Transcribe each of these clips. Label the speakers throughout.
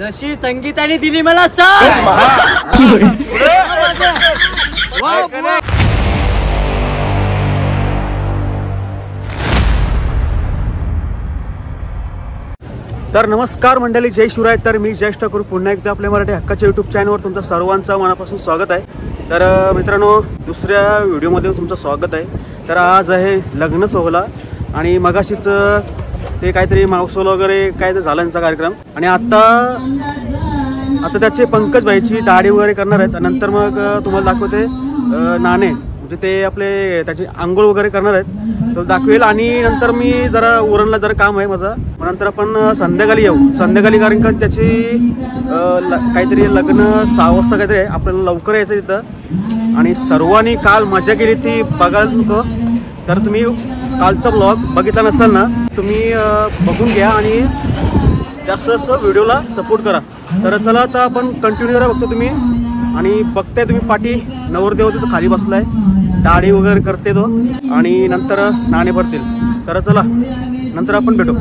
Speaker 1: जशी संगीताने दिली मला साथ.
Speaker 2: तर नमस्कार मंडळी, जय शिवराय. तर मी ज्येष्ठ करू पुन्हा एकदा आपल्या मराठी हक्काच्या यूट्यूब चॅनलवर तुमचं सर्वांचं मनापासून स्वागत आहे. तर मित्रांनो, दुसऱ्या व्हिडिओमध्ये तुमचं स्वागत आहे. तर आज आहे लग्न सोहळा आणि मगाशीच ते काहीतरी मावसोल वगैरे काय तर झालं त्यांचा कार्यक्रम. आणि आता त्याचे पंकज भाईची दाढी वगैरे करणार आहेत. नंतर मग तुम्हाला दाखवते नाणे, म्हणजे ते आपले त्याची आंघोळ वगैरे करणार आहेत, तो दाखवेल. आणि नंतर मी जरा उरणला जरा काम आहे माझा, नंतर आपण संध्याकाळी येऊ. संध्याकाळी कारण का त्याची काहीतरी लग्न 6 वाजता काहीतरी आहे, आपल्याला लवकर यायचं तिथं. आणि सर्वांनी काल मजा केली ती बघायला नको. तर तुम्ही कालचा ब्लॉग बघितला नसाल ना, तुम्ही बघून घ्या आणि जास्त असं व्हिडिओला सपोर्ट करा. तर चला आता आपण कंटिन्यू करा. बघतो तुम्ही आणि बघताय तुम्ही पाठी नवरदेव तिथं खाली बसलाय, दाढी वगैरे करते तो आणि नंतर नाणे भरतील. तर चला नंतर आपण भेटू.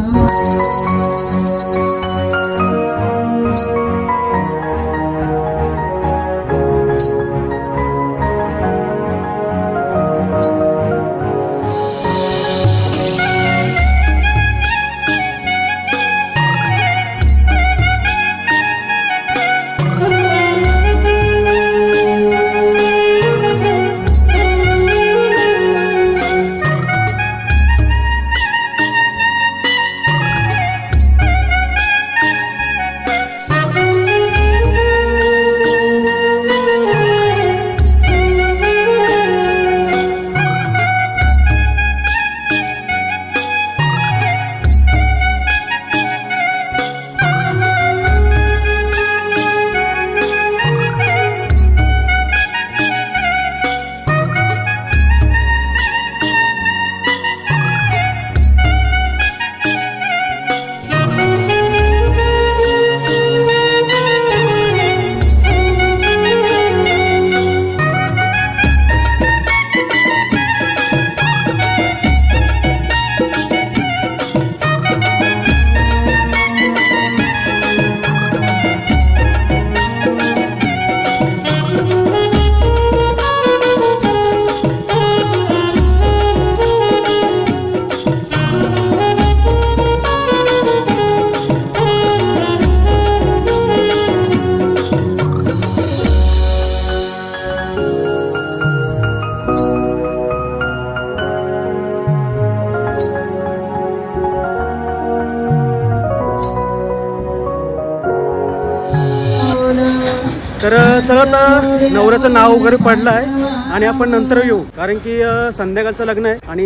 Speaker 2: तर चला आता नवऱ्याचं नाव वगैरे पडलं आहे आणि आपण नंतर येऊ, कारण की संध्याकाळचं लग्न आहे आणि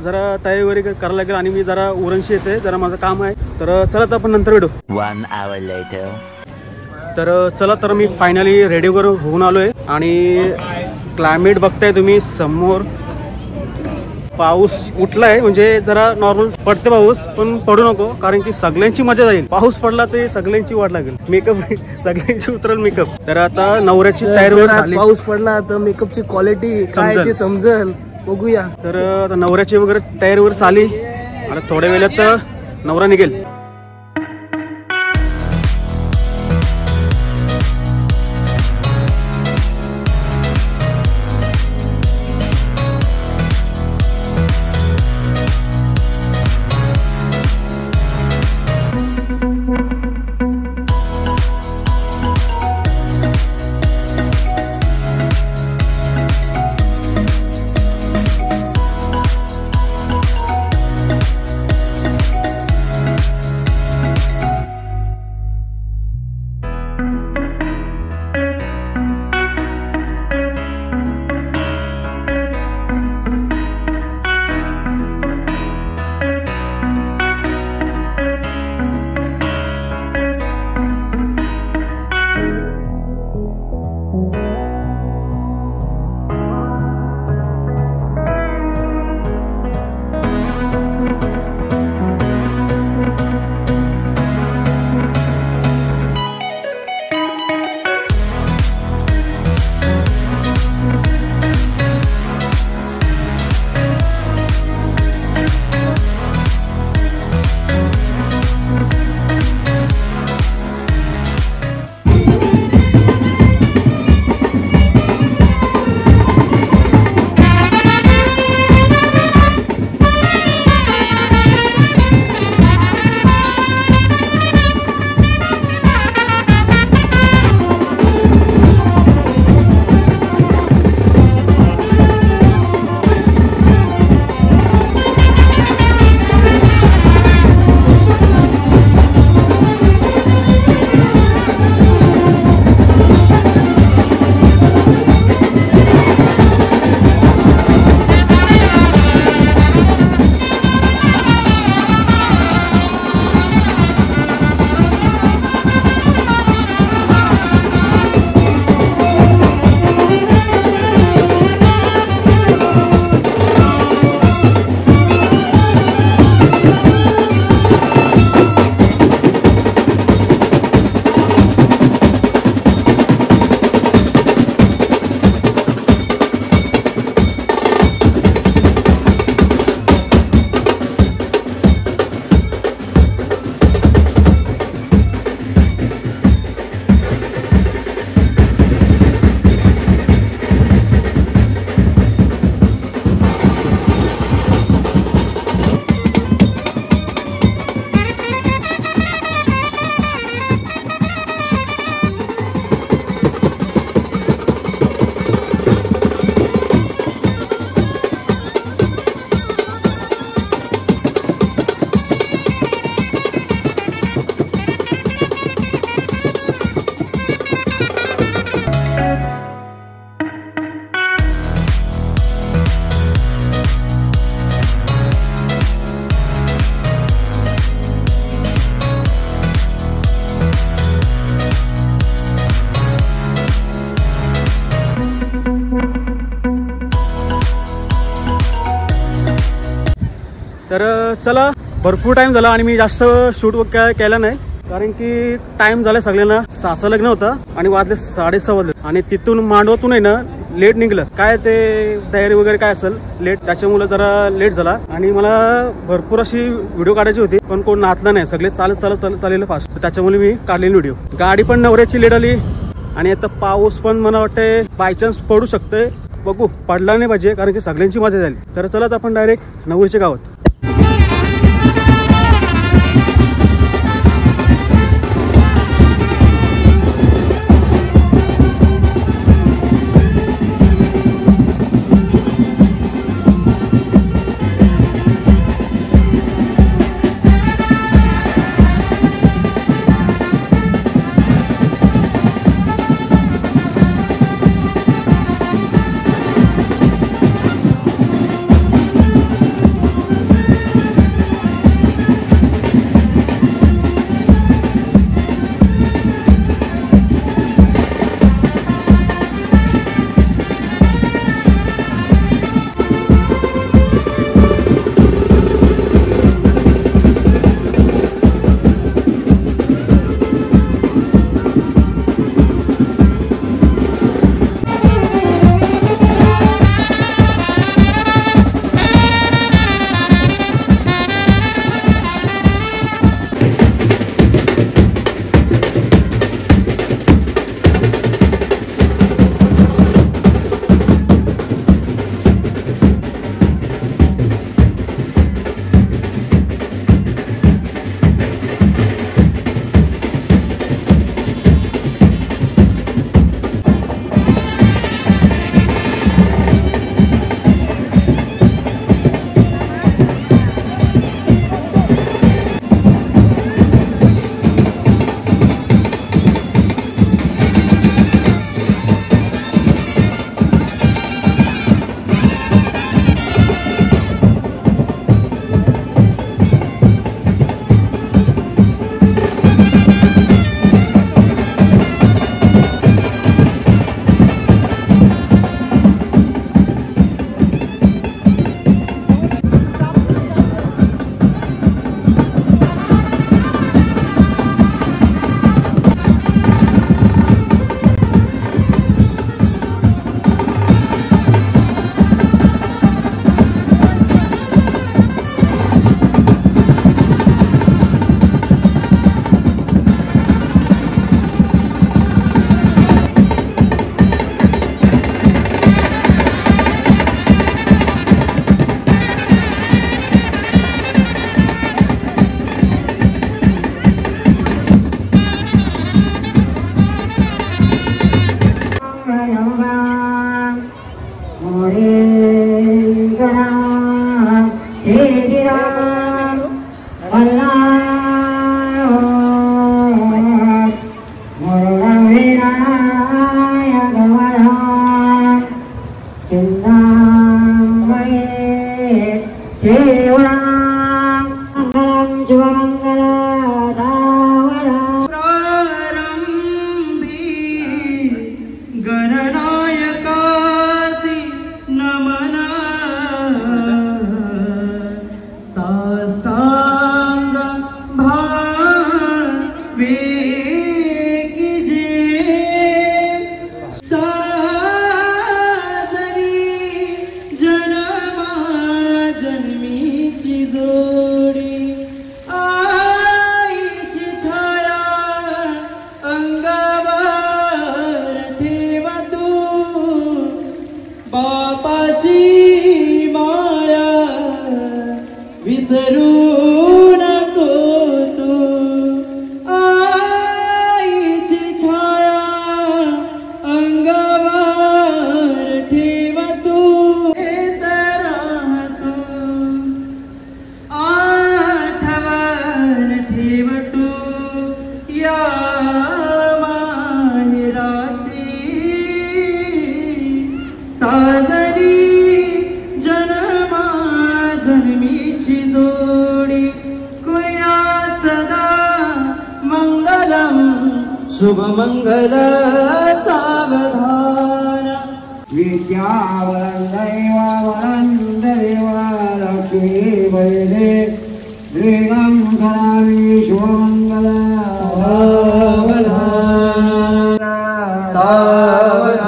Speaker 2: जरा तयारी वगैरे करायला लागेल. आणि मी जरा उरणशी येते, जरा माझं काम आहे. तर चला तर आपण नंतर भेटू.
Speaker 1: 1 hour later.
Speaker 2: तर चला, तर मी फायनली रेडी वगैरे होऊन आलोय आणि क्लायमेट बघताय तुम्ही समोर. पाऊस उठलाय, म्हणजे जरा नॉर्मल पडते पाऊस, पण पडू नको कारण की सगळ्यांची मजा जाईल. पाऊस पडला ते सगळ्यांची वाट लागेल, मेकअप सगळ्यांची उतरल मेकअप. तर आता नवऱ्याची तयारी झाली.
Speaker 3: पाऊस पडला तर मेकअपची क्वालिटी काय ते समजेल, बघूया.
Speaker 2: तर आता नवऱ्याची वगैरे तयारी वगैरे चालली. आता थोड्या वेळात नवरा निघेल. तर चला, भरपूर टाइम झाला आणि मी जास्त शूट केला नाही, कारण की टाइम झाला सगळ्यांना. 6 लग्न होतं आणि वाजले 6:30 वाजले आणि तिथून मांडवातून आहे ना लेट निघलं. काय ते तयारी वगैरे काय असेल लेट, त्याच्यामुळे जरा लेट झाला. आणि मला भरपूर अशी व्हिडिओ काढायची होती, पण कोण नाचला नाही, सगळे चाललेलं फास्ट. त्याच्यामुळे मी काढलेली व्हिडिओ. गाडी पण नवऱ्याची लेट आली आणि आता पाऊस पण मला वाटतंय बायचान्स पडू शकतोय. बघू, पडला नाही पाहिजे, कारण की सगळ्यांची मजा झाली. तर चला आपण डायरेक्ट नवरीच्या गावात.
Speaker 4: शुभ मंगल सावधान विद्यावरं दैवावरं देवावरं लक्ष्मी वैदे श्रीगं करामि शुभमंगल सावधान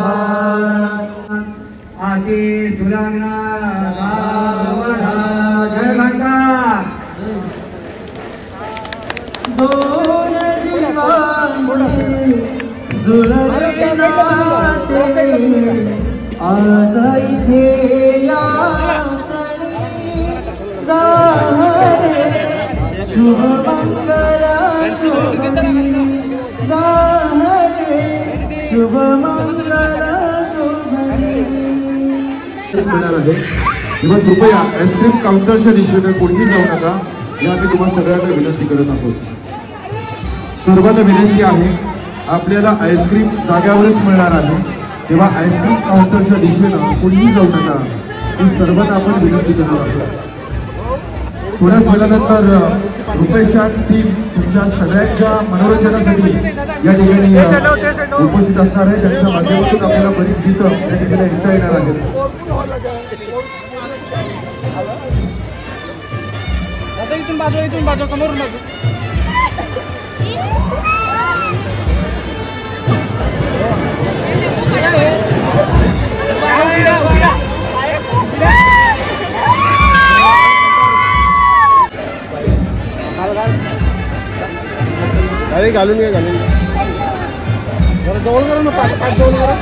Speaker 4: आती सुलग्न सावधान जय घंटा दोन जीवांचे जुळले नाते आज इथे या क्षणी जाहरे शुभमंगल शुभमी जाहरे शुभमंगल शुभमी
Speaker 5: मिळणार आहे तेव्हा कृपया आईस्क्रीम काउंटरच्या दिशेने कोणीही जाऊ नका हे आम्ही तुम्हाला सगळ्यांना विनंती करत आहोत सर्वांना विनंती आहे आपल्याला आईस्क्रीम जाग्यावरच मिळणार आहे तेव्हा आईस्क्रीम काउंटरच्या दिशेनं कोणीही जाऊ नका ही सर्वांना आपण विनंती करत आहोत थोड्याच वेळानंतर रुपेशांत टीम तुमच्या सगळ्यांच्या मनोरंजनासाठी या ठिकाणी उपस्थित असणार आहे त्यांच्या माध्यमातून आपल्याला बरीच गीतं या ठिकाणी ऐकता येणार आहेत
Speaker 3: इथून बाजू समोरून बाजू
Speaker 5: घालून घ्या
Speaker 3: जवळ करा ना पाच जवळ करा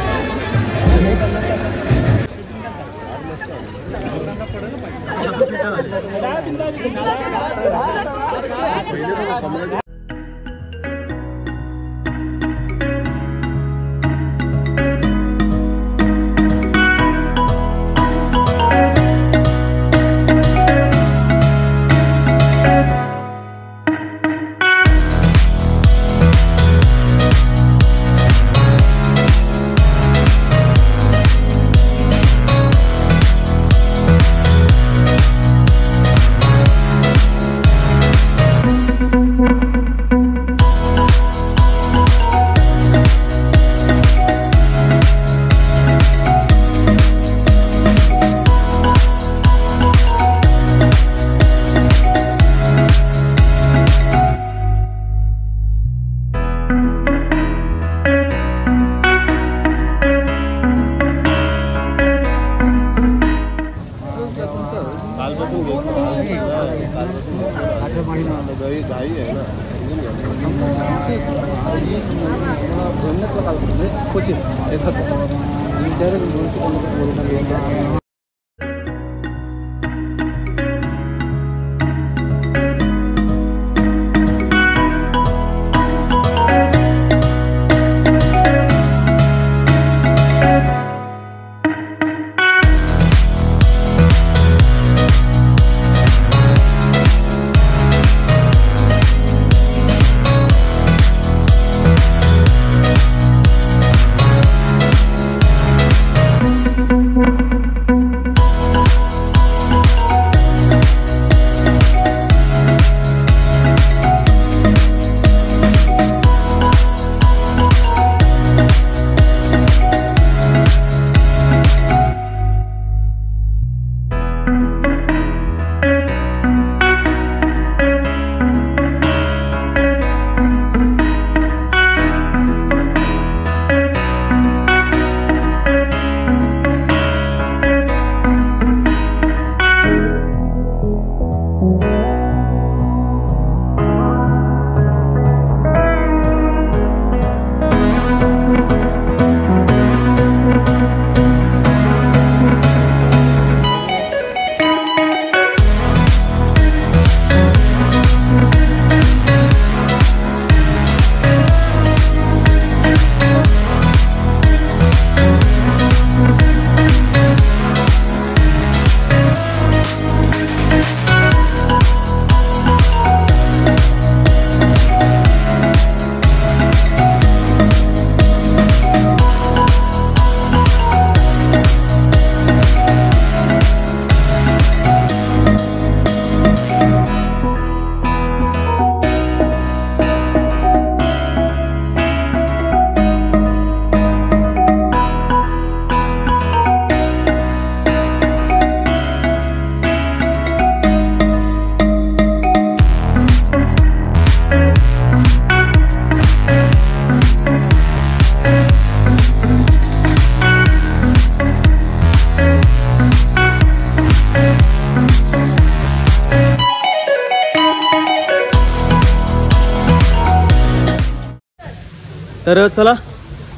Speaker 2: तर चला,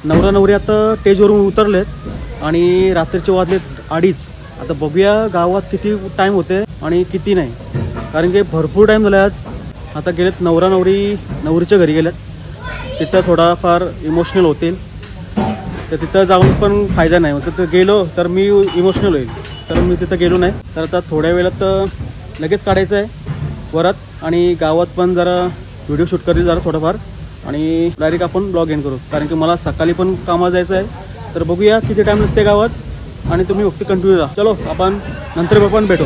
Speaker 2: नवरा नवरी आता स्टेजवरून उतरलेत आणि रात्रीचे वाजलेत 2:30. आता बघूया गावात किती टाईम होते आणि किती नाही, कारण की भरपूर टाईम झाला आज. आता गेलेत नवरा नवरी नवरीच्या घरी गेलेत. तिथं थोडाफार इमोशनल होतील, तर तिथं जाऊन पण फायदा नाही. तिथं गेलो तर मी इमोशनल होईल, तर मी तिथं गेलो नाही. तर आता थोड्या वेळात लगेच काढायचं आहे वरात, आणि गावात पण जरा व्हिडिओ शूट करेल जरा थोडंफार, आणि डायरेक्ट आपण ब्लॉग एंड करू, कारण की मला सकाळी पण कामाला जायचं आहे. तर बघूया किती टाईम लागते गावात, आणि तुम्ही फक्त कंटिन्यू राहा. चलो, आपण नंतर आपण भेटू.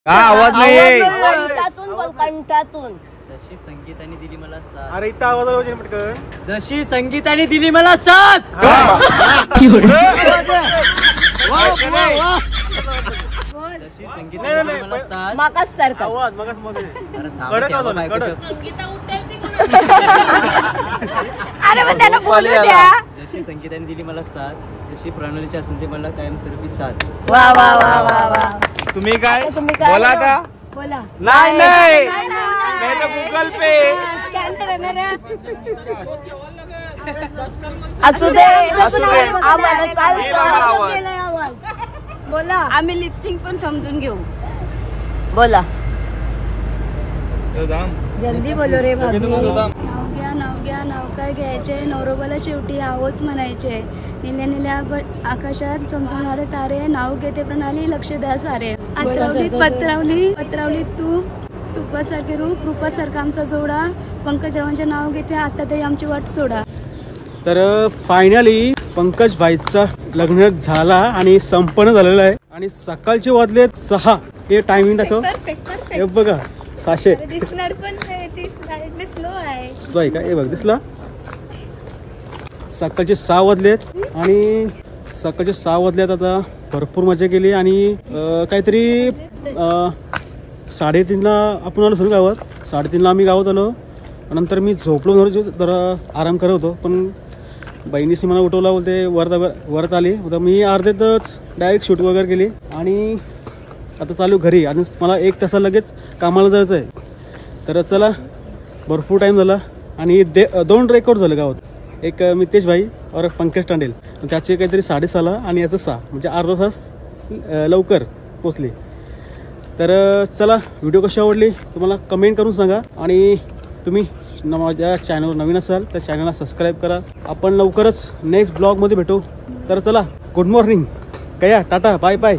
Speaker 2: आवाज नाही
Speaker 6: कंठातून बोल, कंठातून.
Speaker 1: जशी संगीताने दिली मला साथ.
Speaker 2: अरे इथं आवाज आला पटकन.
Speaker 1: जशी संगीताने दिली मला साथ. जशी संगीताने दिली मला साथ.
Speaker 6: मागास सारखा
Speaker 2: आवाज मगाच
Speaker 1: अरे थांब
Speaker 2: कडक
Speaker 1: की,
Speaker 2: आवाज
Speaker 1: आवाज
Speaker 2: आला,
Speaker 1: ऐकू
Speaker 2: कडक.
Speaker 1: शकतो.
Speaker 6: अरे पण त्याला बोलू द्या.
Speaker 1: जशी संगीताने दिली मला साथ, जशी प्रणालीची असेल ते मला कायमस्वरूपी साथ.
Speaker 6: वा वा वा वा वा.
Speaker 2: तुम्ही काय
Speaker 6: तुम्ही काय
Speaker 2: बोला का?
Speaker 6: बोला.
Speaker 2: नाही नाही
Speaker 6: नाही, नाही.
Speaker 2: नाही तर गुगल पे.
Speaker 6: स्कॅन करणार आहे. असू दे आम्हाला चालतं. बोला.
Speaker 7: आम्ही लिपसिंग पण समजून घेऊ.
Speaker 6: बोला जल्दी बोलो रे भाभी.
Speaker 7: नाव घ्या नाव काय घ्यायचे, नवरोबाला शेवटी आवच म्हणायचे. निल्या निल्या आकाशात चमचमणारे तारे, नाव घेते प्रणाली, लक्ष द्या सारे. आतरावलीत पत्रावली तू, तुपासारखे रूप, रूपासारखा आमचा जोडा, पंकजरावांचे नाव घेते, आता ते आमची वाट सोडा.
Speaker 2: तर फायनली पंकज भाईचा लग्न झाला आणि संपन्न झालेला आहे आणि सकाळचे वाजलेत 6. हे टायमिंग दाखव. हे बघा 600
Speaker 7: दिसणार पण स्लो आहे.
Speaker 2: स्लो आहे का? हे बघ दिसला. सकाळचे 6 वाजलेत आणि सकाळचे 6 वाजलेत. आता भरपूर मजा केली आणि काहीतरी 3:30ला आपण आलो सर गावात. 3:30ला आम्ही गावात आलो. नंतर मी झोपलो जरा आराम करत होतो, पण बहिणीशी मला उठवला, बोलते वरत आली. आता मी अर्ध्यातच डायरेक्ट शूट वगैरे केली आणि आता चालू घरी आणि मला 1 तासा लगेच कामाला जायचं आहे. तर चला भरपूर टाईम झाला आणि 2 रेकॉर्ड झाले गावात. एक मितेश भाई और पंकज टांडेल, त्याचे काहीतरी 6:30ला आणि याचं 6, म्हणजे अर्धा तास लवकर पोचले. तर चला व्हिडिओ कशी आवडली तुम्हाला कमेंट करून सांगा आणि तुम्ही माझ्या चॅनलवर नवीन असाल तर चॅनलला सबस्क्राईब करा. आपण लवकरच नेक्स्ट ब्लॉगमध्ये भेटू. तर चला गुड मॉर्निंग, कया टाटा बाय बाय.